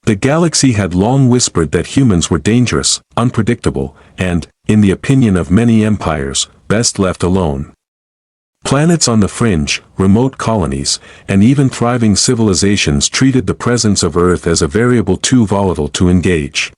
The galaxy had long whispered that humans were dangerous, unpredictable, and, in the opinion of many empires, best left alone. Planets on the fringe, remote colonies, and even thriving civilizations treated the presence of Earth as a variable too volatile to engage.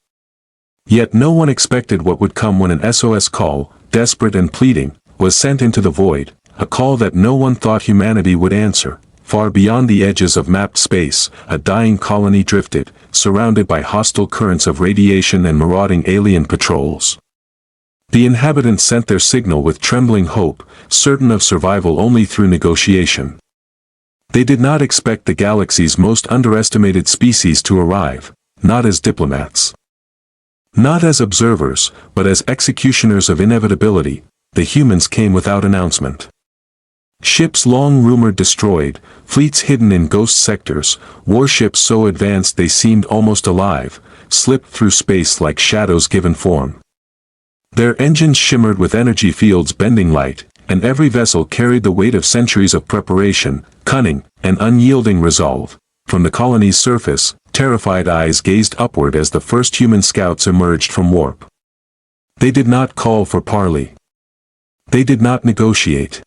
Yet no one expected what would come when an SOS call, desperate and pleading, was sent into the void, a call that no one thought humanity would answer. Far beyond the edges of mapped space, a dying colony drifted, surrounded by hostile currents of radiation and marauding alien patrols. The inhabitants sent their signal with trembling hope, certain of survival only through negotiation. They did not expect the galaxy's most underestimated species to arrive, not as diplomats. Not as observers, but as executioners of inevitability. The humans came without announcement. Ships long rumored destroyed, fleets hidden in ghost sectors, warships so advanced they seemed almost alive, slipped through space like shadows given form. Their engines shimmered with energy fields bending light, and every vessel carried the weight of centuries of preparation, cunning, and unyielding resolve. From the colony's surface, terrified eyes gazed upward as the first human scouts emerged from warp. They did not call for parley. They did not negotiate.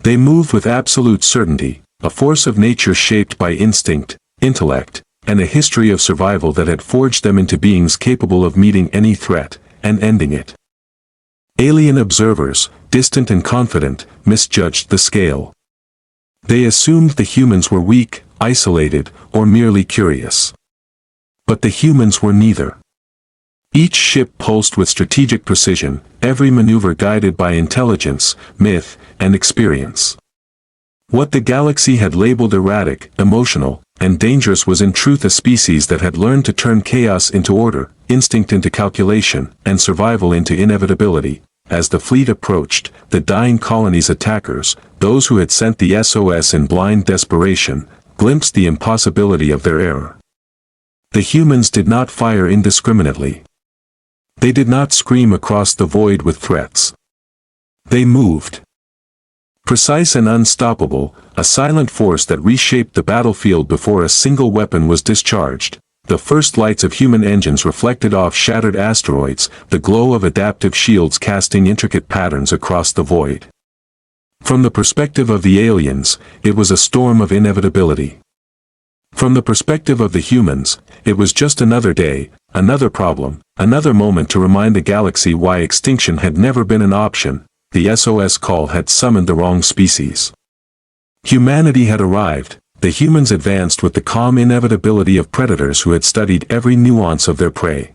They moved with absolute certainty, a force of nature shaped by instinct, intellect, and a history of survival that had forged them into beings capable of meeting any threat, and ending it. Alien observers, distant and confident, misjudged the scale. They assumed the humans were weak, isolated, or merely curious. But the humans were neither. Each ship pulsed with strategic precision, every maneuver guided by intelligence, myth, and experience. What the galaxy had labeled erratic, emotional, and dangerous was in truth a species that had learned to turn chaos into order, instinct into calculation, and survival into inevitability. As the fleet approached, the dying colony's attackers, those who had sent the SOS in blind desperation, glimpsed the impossibility of their error. The humans did not fire indiscriminately. They did not scream across the void with threats. They moved. Precise and unstoppable, a silent force that reshaped the battlefield before a single weapon was discharged. The first lights of human engines reflected off shattered asteroids, the glow of adaptive shields casting intricate patterns across the void. From the perspective of the aliens, it was a storm of inevitability. From the perspective of the humans, it was just another day, another problem, another moment to remind the galaxy why extinction had never been an option. The SOS call had summoned the wrong species. Humanity had arrived. The humans advanced with the calm inevitability of predators who had studied every nuance of their prey.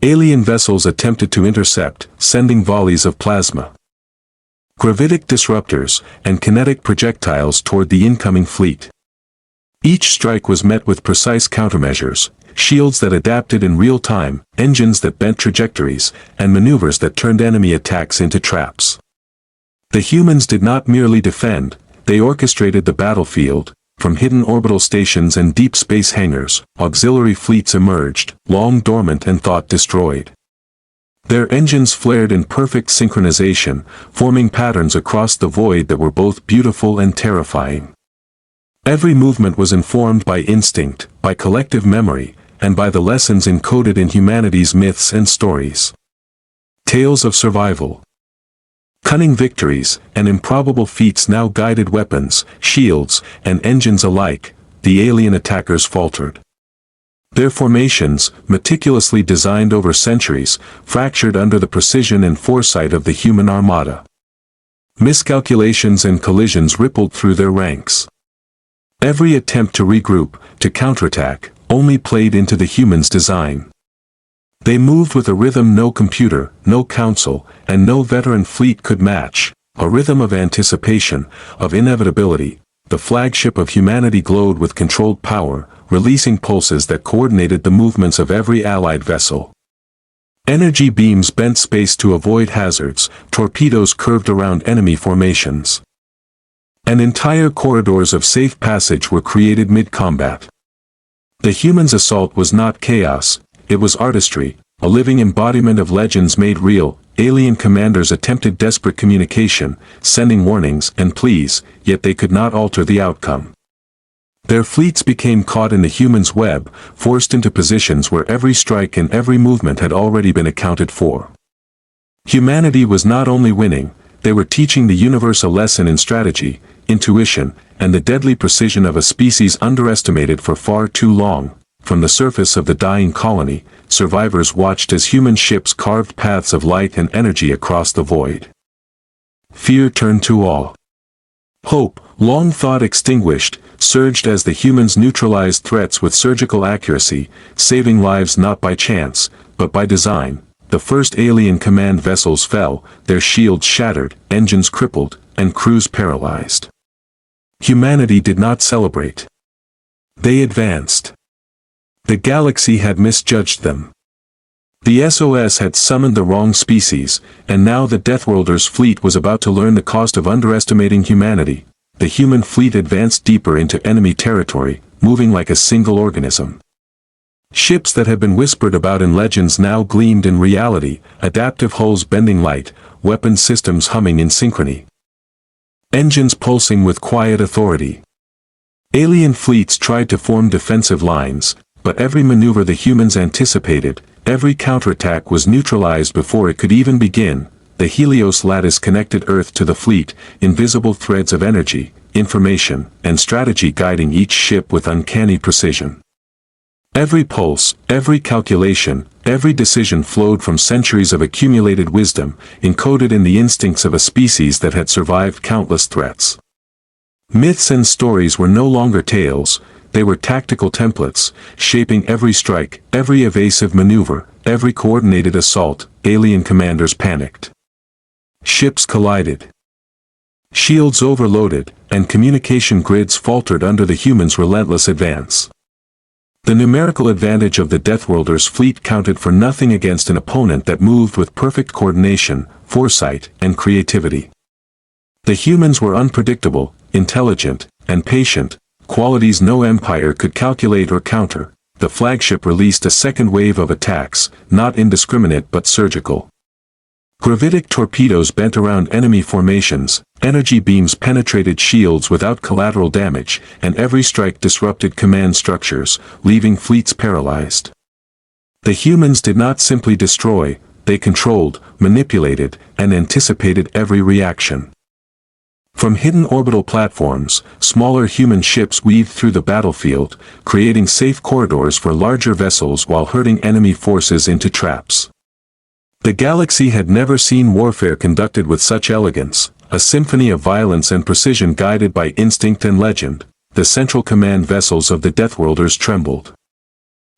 Alien vessels attempted to intercept, sending volleys of plasma, gravitic disruptors, and kinetic projectiles toward the incoming fleet. Each strike was met with precise countermeasures, shields that adapted in real time, engines that bent trajectories, and maneuvers that turned enemy attacks into traps. The humans did not merely defend, they orchestrated the battlefield. From hidden orbital stations and deep space hangars, auxiliary fleets emerged, long dormant and thought destroyed. Their engines flared in perfect synchronization, forming patterns across the void that were both beautiful and terrifying. Every movement was informed by instinct, by collective memory, and by the lessons encoded in humanity's myths and stories. Tales of survival. Cunning victories, and improbable feats now guided weapons, shields, and engines alike. The alien attackers faltered. Their formations, meticulously designed over centuries, fractured under the precision and foresight of the human armada. Miscalculations and collisions rippled through their ranks. Every attempt to regroup, to counterattack, only played into the humans' design. They moved with a rhythm no computer, no council, and no veteran fleet could match, a rhythm of anticipation, of inevitability. The flagship of humanity glowed with controlled power, releasing pulses that coordinated the movements of every allied vessel. Energy beams bent space to avoid hazards, torpedoes curved around enemy formations. And entire corridors of safe passage were created mid-combat. The humans' assault was not chaos. It was artistry, a living embodiment of legends made real. Alien commanders attempted desperate communication, sending warnings and pleas, yet they could not alter the outcome. Their fleets became caught in the humans' web, forced into positions where every strike and every movement had already been accounted for. Humanity was not only winning, they were teaching the universe a lesson in strategy, intuition, and the deadly precision of a species underestimated for far too long. From the surface of the dying colony, survivors watched as human ships carved paths of light and energy across the void. Fear turned to awe. Hope, long thought extinguished, surged as the humans neutralized threats with surgical accuracy, saving lives not by chance, but by design. The first alien command vessels fell, their shields shattered, engines crippled, and crews paralyzed. Humanity did not celebrate. They advanced. The galaxy had misjudged them. The SOS had summoned the wrong species, and now the Deathworlders' fleet was about to learn the cost of underestimating humanity. The human fleet advanced deeper into enemy territory, moving like a single organism. Ships that had been whispered about in legends now gleamed in reality, adaptive hulls bending light, weapon systems humming in synchrony. Engines pulsing with quiet authority. Alien fleets tried to form defensive lines, but every maneuver the humans anticipated, every counterattack was neutralized before it could even begin. The Helios lattice connected Earth to the fleet, invisible threads of energy, information, and strategy guiding each ship with uncanny precision. Every pulse, every calculation, every decision flowed from centuries of accumulated wisdom, encoded in the instincts of a species that had survived countless threats. Myths and stories were no longer tales, they were tactical templates, shaping every strike, every evasive maneuver, every coordinated assault. Alien commanders panicked. Ships collided. Shields overloaded, and communication grids faltered under the humans' relentless advance. The numerical advantage of the Deathworlders' fleet counted for nothing against an opponent that moved with perfect coordination, foresight, and creativity. The humans were unpredictable, intelligent, and patient, qualities no empire could calculate or counter. The flagship released a second wave of attacks, not indiscriminate but surgical. Gravitic torpedoes bent around enemy formations, energy beams penetrated shields without collateral damage, and every strike disrupted command structures, leaving fleets paralyzed. The humans did not simply destroy, they controlled, manipulated, and anticipated every reaction. From hidden orbital platforms, smaller human ships weaved through the battlefield, creating safe corridors for larger vessels while herding enemy forces into traps. The galaxy had never seen warfare conducted with such elegance, a symphony of violence and precision guided by instinct and legend. The central command vessels of the Deathworlders trembled.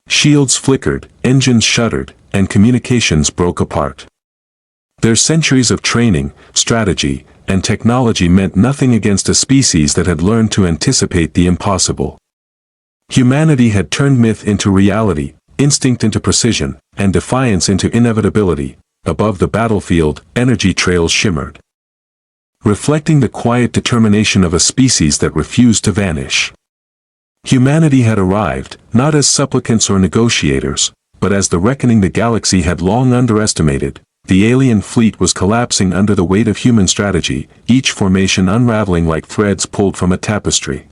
Shields flickered, engines shuddered, and communications broke apart. Their centuries of training, strategy, and technology meant nothing against a species that had learned to anticipate the impossible. Humanity had turned myth into reality, instinct into precision, and defiance into inevitability. Above the battlefield, energy trails shimmered, reflecting the quiet determination of a species that refused to vanish. Humanity had arrived, not as supplicants or negotiators, but as the reckoning the galaxy had long underestimated. The alien fleet was collapsing under the weight of human strategy, each formation unraveling like threads pulled from a tapestry.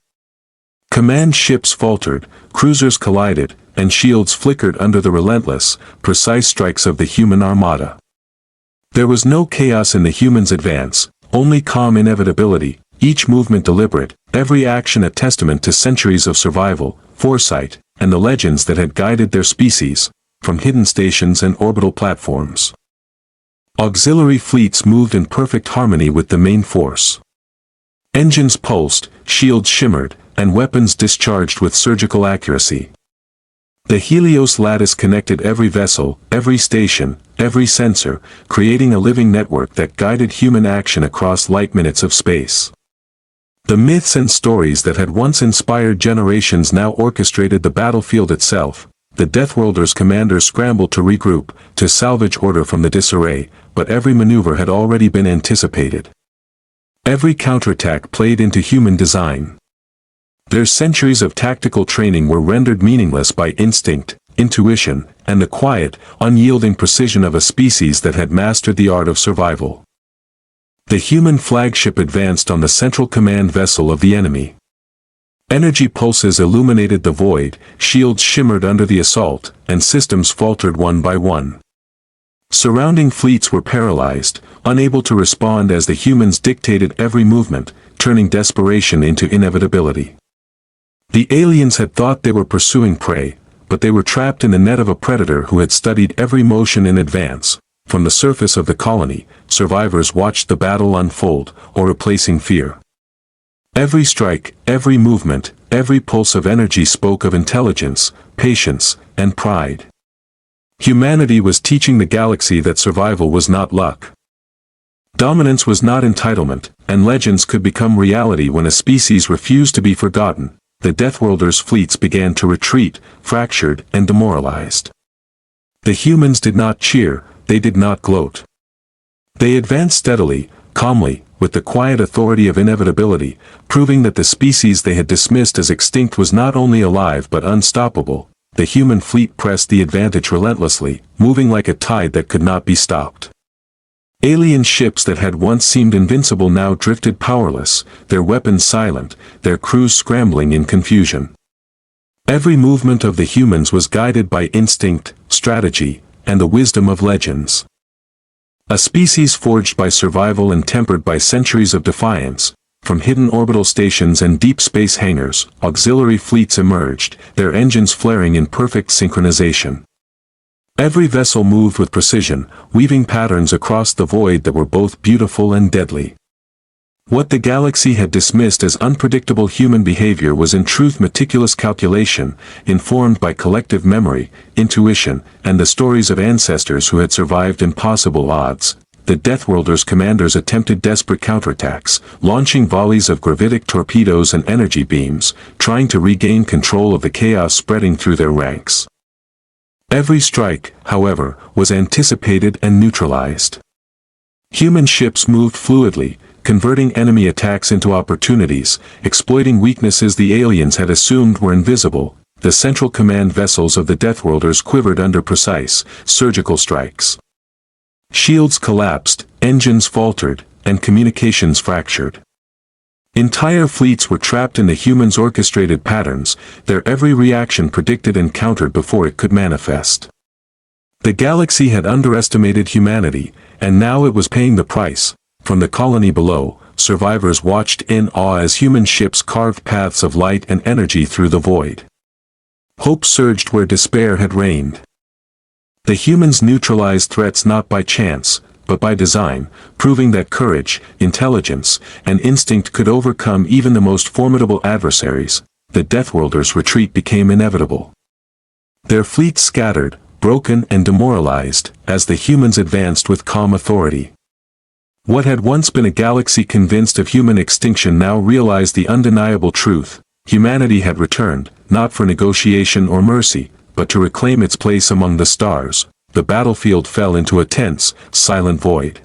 Command ships faltered, cruisers collided, and shields flickered under the relentless, precise strikes of the human armada. There was no chaos in the humans' advance, only calm inevitability, each movement deliberate, every action a testament to centuries of survival, foresight, and the legends that had guided their species, from hidden stations and orbital platforms. Auxiliary fleets moved in perfect harmony with the main force. Engines pulsed, shields shimmered, and weapons discharged with surgical accuracy. The Helios lattice connected every vessel, every station, every sensor, creating a living network that guided human action across light minutes of space. The myths and stories that had once inspired generations now orchestrated the battlefield itself. The Deathworlders' commanders scrambled to regroup, to salvage order from the disarray, but every maneuver had already been anticipated. Every counterattack played into human design. Their centuries of tactical training were rendered meaningless by instinct, intuition, and the quiet, unyielding precision of a species that had mastered the art of survival. The human flagship advanced on the central command vessel of the enemy. Energy pulses illuminated the void, shields shimmered under the assault, and systems faltered one by one. Surrounding fleets were paralyzed, unable to respond as the humans dictated every movement, turning desperation into inevitability. The aliens had thought they were pursuing prey, but they were trapped in the net of a predator who had studied every motion in advance. From the surface of the colony, survivors watched the battle unfold, or replacing fear. Every strike, every movement, every pulse of energy spoke of intelligence, patience, and pride. Humanity was teaching the galaxy that survival was not luck. Dominance was not entitlement, and legends could become reality when a species refused to be forgotten. The Deathworlders' fleets began to retreat, fractured and demoralized. The humans did not cheer, they did not gloat. They advanced steadily, calmly, with the quiet authority of inevitability, proving that the species they had dismissed as extinct was not only alive but unstoppable. The human fleet pressed the advantage relentlessly, moving like a tide that could not be stopped. Alien ships that had once seemed invincible now drifted powerless, their weapons silent, their crews scrambling in confusion. Every movement of the humans was guided by instinct, strategy, and the wisdom of legends. A species forged by survival and tempered by centuries of defiance. From hidden orbital stations and deep space hangars, auxiliary fleets emerged, their engines flaring in perfect synchronization. Every vessel moved with precision, weaving patterns across the void that were both beautiful and deadly. What the galaxy had dismissed as unpredictable human behavior was in truth meticulous calculation, informed by collective memory, intuition, and the stories of ancestors who had survived impossible odds. The Deathworlders' commanders attempted desperate counterattacks, launching volleys of gravitic torpedoes and energy beams, trying to regain control of the chaos spreading through their ranks. Every strike, however, was anticipated and neutralized. Human ships moved fluidly, converting enemy attacks into opportunities, exploiting weaknesses the aliens had assumed were invisible. The central command vessels of the Deathworlders quivered under precise, surgical strikes. Shields collapsed, engines faltered, and communications fractured. Entire fleets were trapped in the humans' orchestrated patterns, their every reaction predicted and countered before it could manifest. The galaxy had underestimated humanity, and now it was paying the price. From the colony below, survivors watched in awe as human ships carved paths of light and energy through the void. Hope surged where despair had reigned. The humans neutralized threats not by chance, but by design, proving that courage, intelligence, and instinct could overcome even the most formidable adversaries. The Deathworlders' retreat became inevitable. Their fleets scattered, broken and demoralized, as the humans advanced with calm authority. What had once been a galaxy convinced of human extinction now realized the undeniable truth. Humanity had returned, not for negotiation or mercy, but to reclaim its place among the stars. The battlefield fell into a tense, silent void.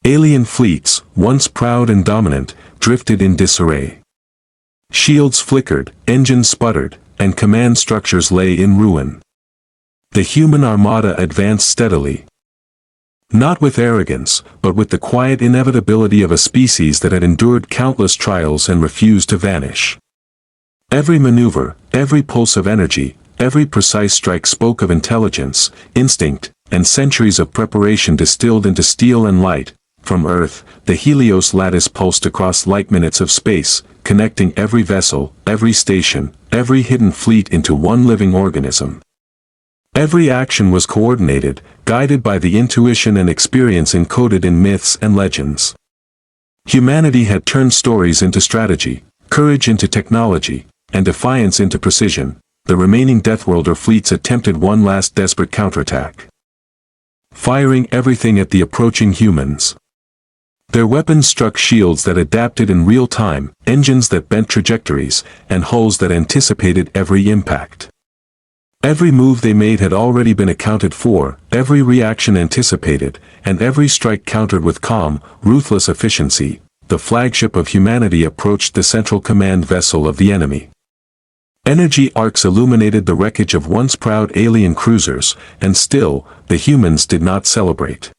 Alien fleets, once proud and dominant, drifted in disarray. Shields flickered, engines sputtered, and command structures lay in ruin. The human armada advanced steadily. Not with arrogance, but with the quiet inevitability of a species that had endured countless trials and refused to vanish. Every maneuver, every pulse of energy, every precise strike spoke of intelligence, instinct, and centuries of preparation distilled into steel and light. From Earth, the Helios lattice pulsed across light minutes of space, connecting every vessel, every station, every hidden fleet into one living organism. Every action was coordinated, guided by the intuition and experience encoded in myths and legends. Humanity had turned stories into strategy, courage into technology, and defiance into precision. The remaining Deathworlder fleets attempted one last desperate counterattack, firing everything at the approaching humans. Their weapons struck shields that adapted in real time, engines that bent trajectories, and hulls that anticipated every impact. Every move they made had already been accounted for, every reaction anticipated, and every strike countered with calm, ruthless efficiency. The flagship of humanity approached the central command vessel of the enemy. Energy arcs illuminated the wreckage of once proud alien cruisers, and still, the humans did not celebrate.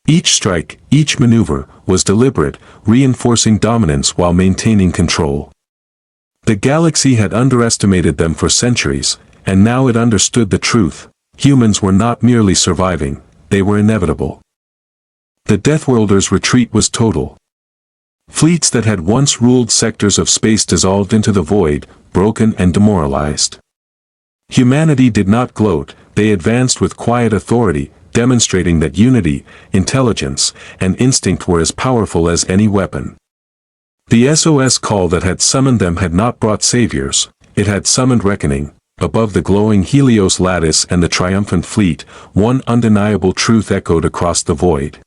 Each strike, each maneuver, was deliberate, reinforcing dominance while maintaining control. The galaxy had underestimated them for centuries, and now it understood the truth. Humans were not merely surviving, they were inevitable. The Deathworlders' retreat was total. Fleets that had once ruled sectors of space dissolved into the void, broken and demoralized. Humanity did not gloat, they advanced with quiet authority, demonstrating that unity, intelligence, and instinct were as powerful as any weapon. The SOS call that had summoned them had not brought saviors, it had summoned reckoning. Above the glowing Helios lattice and the triumphant fleet, one undeniable truth echoed across the void.